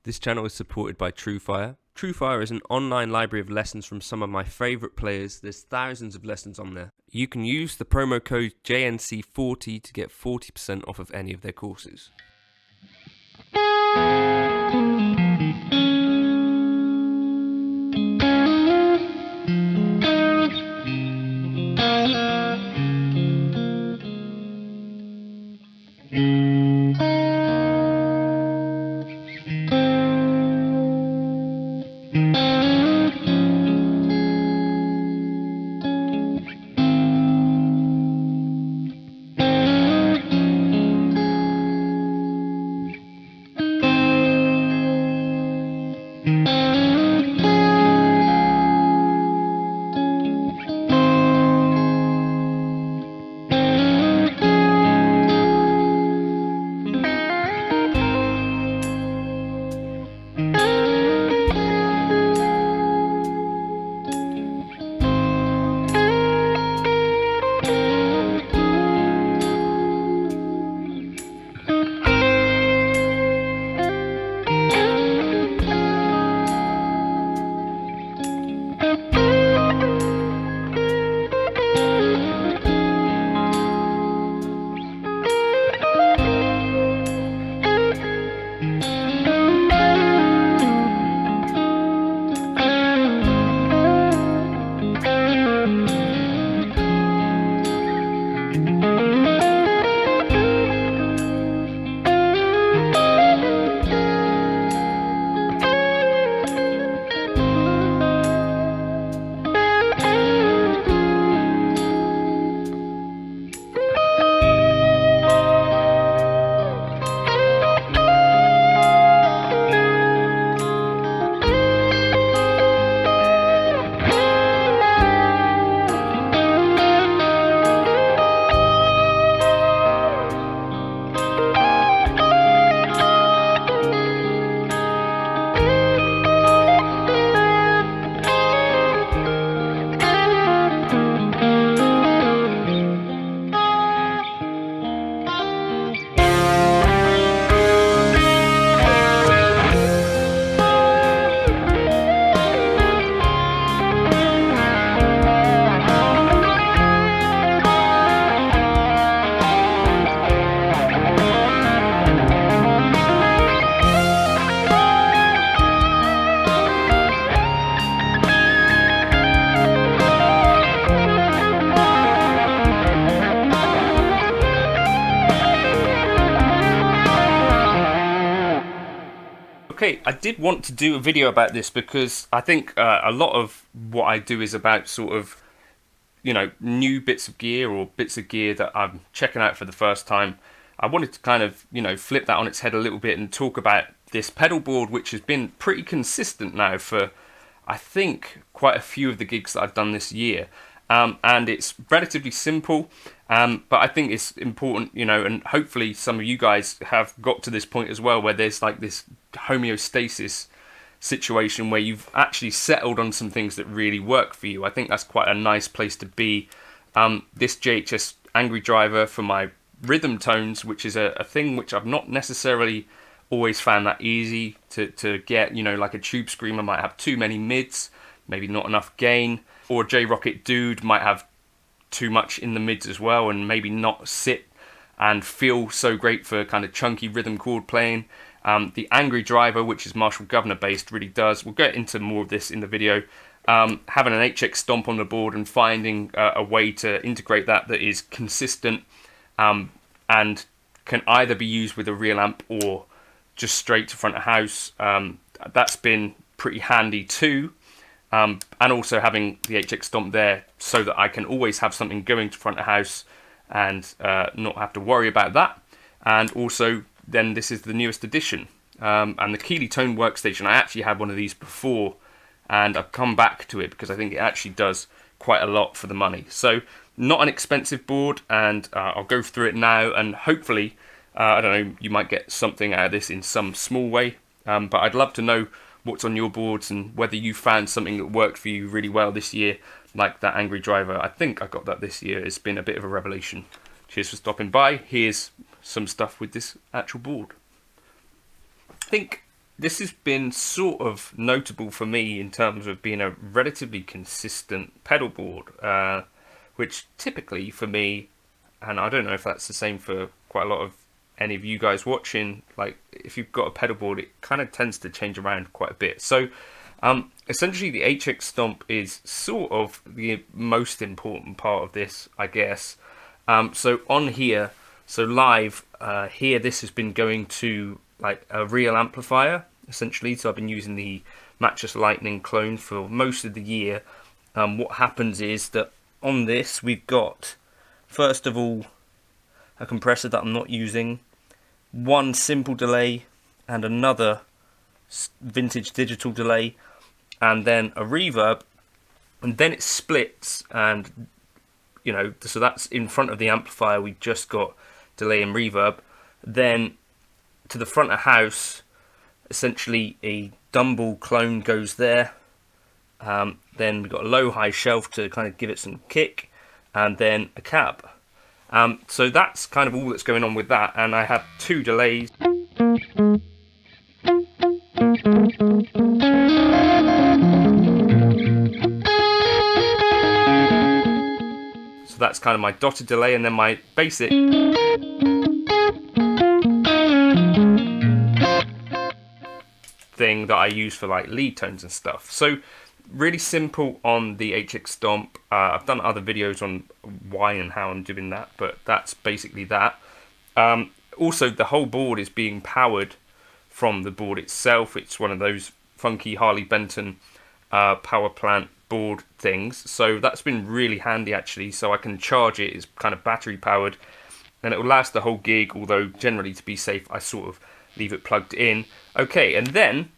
This channel is supported by Truefire. Truefire is an online library of lessons from some of my favourite players. There's thousands of lessons on there. You can use the promo code JNC40 to get 40% off of any of their courses. Okay, I did want to do a video about this because I think a lot of what I do is about sort of, new bits of gear or bits of gear that I'm checking out for the first time. I wanted to kind of, flip that on its head a little bit and talk about this pedal board, which has been pretty consistent now for, I think, quite a few of the gigs that I've done this year. And it's relatively simple, but I think it's important, and hopefully some of you guys have got to this point as well where there's like this homeostasis situation where you've actually settled on some things that really work for you. I think that's quite a nice place to be. This JHS Angry Driver for my rhythm tones, which is a thing which I've not necessarily always found that easy to get, like a Tube Screamer might have too many mids, maybe not enough gain, or J-Rocket Dude might have too much in the mids as well and maybe not sit and feel so great for kind of chunky rhythm chord playing. The Angry Driver, which is Marshall Governor based, really does. We'll get into more of this in the video. Having an HX stomp on the board and finding a way to integrate that is consistent and can either be used with a real amp or just straight to front of house. That's been pretty handy too. And also having the HX stomp there so that I can always have something going to front of house and not have to worry about that. And also then this is the newest edition. And the Keeley Tone Workstation, I actually had one of these before and I've come back to it because I think it actually does quite a lot for the money. So not an expensive board, and I'll go through it now and hopefully, I don't know, you might get something out of this in some small way. But I'd love to know what's on your boards and whether you found something that worked for you really well this year, like that Angry Driver. I think I got that this year. It's been a bit of a revelation. Cheers for stopping by. Here's some stuff with this actual board. I think this has been sort of notable for me in terms of being a relatively consistent pedal board, which typically for me, and I don't know if that's the same for quite a lot of any of you guys watching, like if you've got a pedal board, it kind of tends to change around quite a bit. So essentially the HX Stomp is sort of the most important part of this, I guess. So on here, so live, here this has been going to like a real amplifier, essentially. So I've been using the Mattress Lightning clone for most of the year. What happens is that on this we've got, first of all, a compressor that I'm not using, one simple delay and another vintage digital delay, and then a reverb, and then it splits, and you know, so that's in front of the amplifier. We've just got delay and reverb. Then to the front of house, essentially a Dumble clone goes there. Then we've got a low-high shelf to kind of give it some kick, and then a cab. So that's kind of all that's going on with that, and I have two delays. So that's kind of my dotted delay, and then my basic thing that I use for like lead tones and stuff. So really simple on the HX Stomp. I've done other videos on why and how I'm doing that, but that's basically that. Also, the whole board is being powered from the board itself. It's one of those funky Harley Benton power plant board things, so that's been really handy actually. So I can charge it, it's kind of battery powered, and it will last the whole gig, although generally to be safe I sort of leave it plugged in. Okay, and then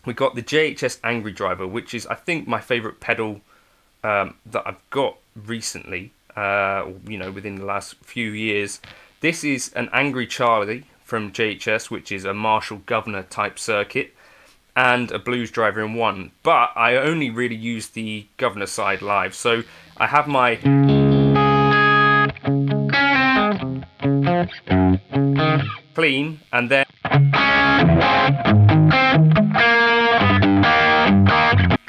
we got the JHS Angry Driver, which is I think my favourite pedal that I've got recently, you know, within the last few years. This is an Angry Charlie from JHS, which is a Marshall Governor type circuit, and a Blues Driver in one, but I only really use the Governor side live. So I have my clean, and then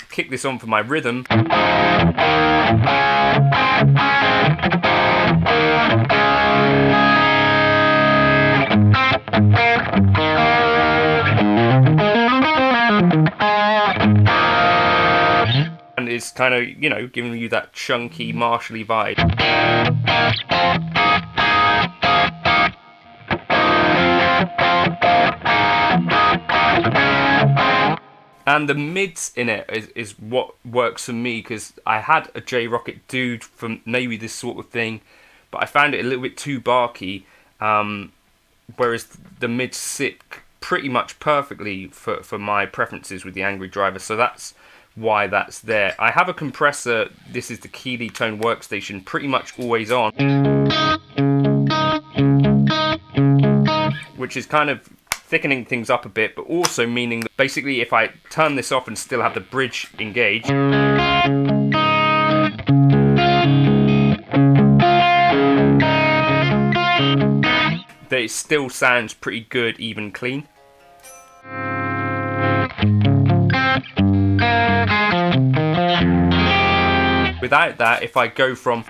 kick this on for my rhythm. And it's kind of, you know, giving you that chunky, martially vibe. And the mids in it is what works for me, because I had a J Rocket Dude from maybe this sort of thing, but I found it a little bit too barky, whereas the mids sit pretty much perfectly for my preferences with the Angry Driver, so that's why that's there. I have a compressor, this is the Keeley Tone Workstation, pretty much always on, which is kind of thickening things up a bit, but also meaning that basically if I turn this off and still have the bridge engaged, that it still sounds pretty good, even clean. Without that, if I go from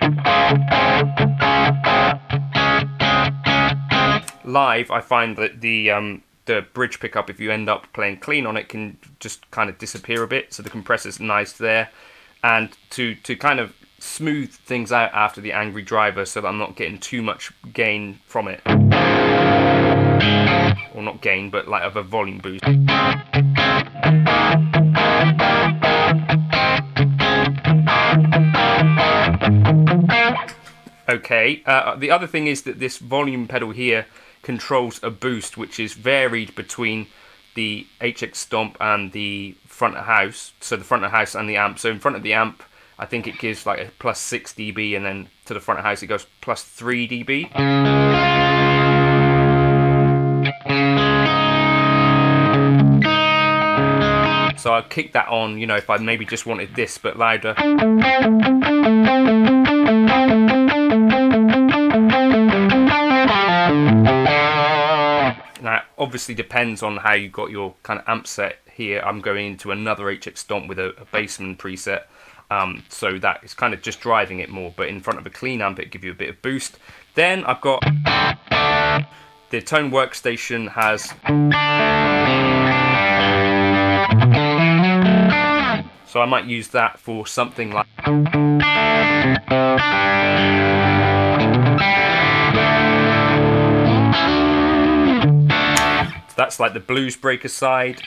live, I find that the bridge pickup, if you end up playing clean on it, can just kind of disappear a bit. So the compressor's nice there, and to kind of smooth things out after the Angry Driver, so that I'm not getting too much gain from it, or not gain, but like of a volume boost. Okay, the other thing is that this volume pedal here controls a boost, which is varied between the HX Stomp and the front of house, so the front of house and the amp. So in front of the amp, I think it gives like a plus 6 dB, and then to the front of house it goes plus 3 dB. So I'll kick that on, you know, if I maybe just wanted this but louder. Now, obviously depends on how you got your kind of amp set here. I'm going into another HX Stomp with a Bassman preset, so that is kind of just driving it more, but in front of a clean amp it gives you a bit of boost. Then I've got the tone workstation has, so I might use that for something like, so that's like the blues breaker side.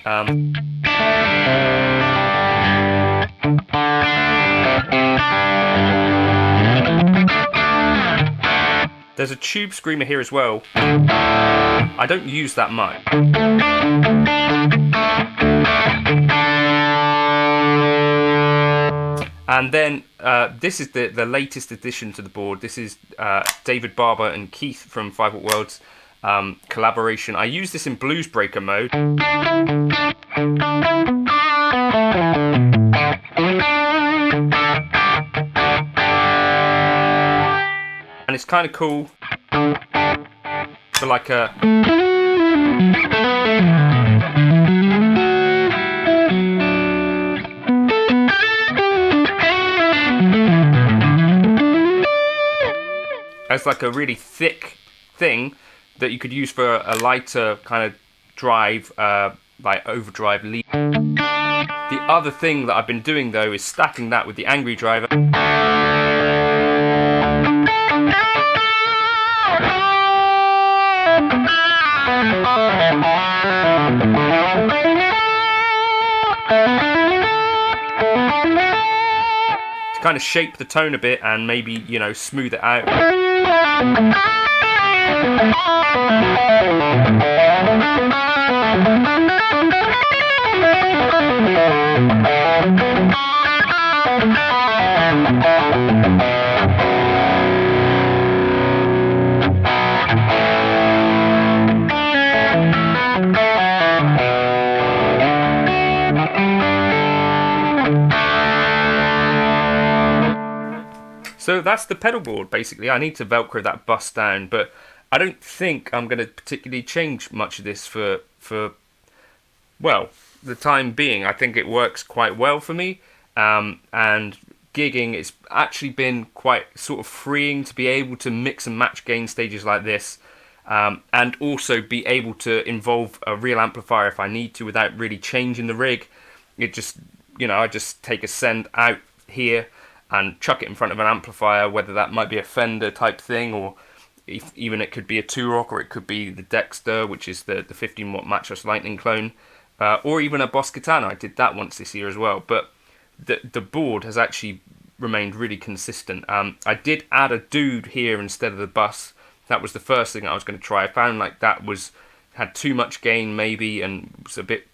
There's a tube screamer here as well. I don't use that much. And then this is the latest addition to the board. This is David Barber and Keith from 5 Watt World's collaboration. I use this in blues breaker mode. And it's kind of cool for like a as like a really thick thing that you could use for a lighter kind of drive, like overdrive lead. The other thing that I've been doing though is stacking that with the Angry Driver. To kind of shape the tone a bit and maybe, you know, smooth it out. So that's the pedal board basically. I need to Velcro that bus down, but I don't think I'm going to particularly change much of this for well, the time being. I think it works quite well for me, and gigging, it's actually been quite sort of freeing to be able to mix and match gain stages like this, and also be able to involve a real amplifier if I need to without really changing the rig. It just, you know, I just take a send out here and chuck it in front of an amplifier, whether that might be a Fender type thing, or even it could be a Two-Rock, or it could be the Dexter, which is the 15 watt matchless lightning clone, or even a Boss Katana. I did that once this year as well, but the board has actually remained really consistent. I did add a dude here instead of the bus. That was the first thing I was going to try. I found like that had too much gain maybe, and was a bit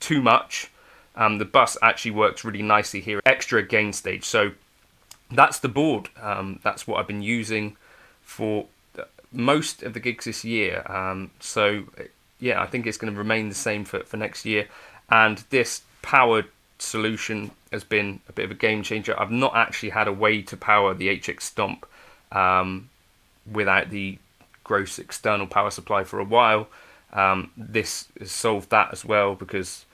too much. The bus actually works really nicely here, extra gain stage. So that's the board. That's what I've been using for most of the gigs this year. So yeah, I think it's going to remain the same for next year. And this powered solution has been a bit of a game changer. I've not actually had a way to power the HX Stomp without the gross external power supply for a while. This has solved that as well, because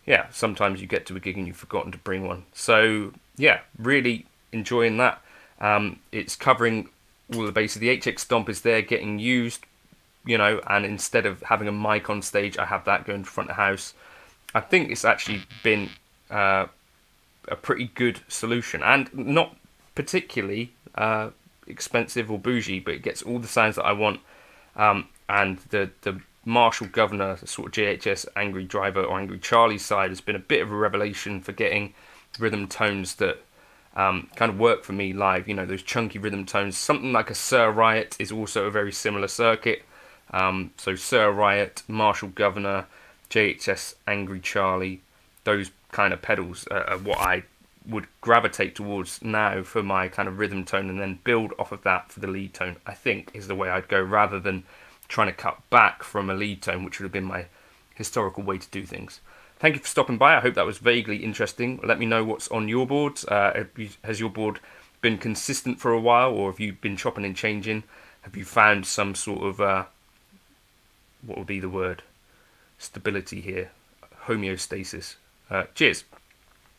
yeah, sometimes you get to a gig and you've forgotten to bring one. So yeah, really enjoying that. It's covering all the bases. The HX Stomp is there getting used, you know, and instead of having a mic on stage, I have that going to front of house. I think it's actually been a pretty good solution, and not particularly expensive or bougie, but it gets all the sounds that I want. And the Marshall Governor, the sort of JHS Angry Driver or Angry Charlie side, has been a bit of a revelation for getting rhythm tones that kind of work for me live. You know, those chunky rhythm tones. Something like a Sir Riot is also a very similar circuit. So Sir Riot, Marshall Governor, JHS Angry Charlie, those kind of pedals are what I would gravitate towards now for my kind of rhythm tone, and then build off of that for the lead tone, I think is the way I'd go, rather than trying to cut back from a lead tone, which would have been my historical way to do things. Thank you for stopping by. I hope that was vaguely interesting. Let me know what's on your boards. Has your board been consistent for a while, or have you been chopping and changing? Have you found some sort of, what would be the word? stability here, homeostasis. Cheers.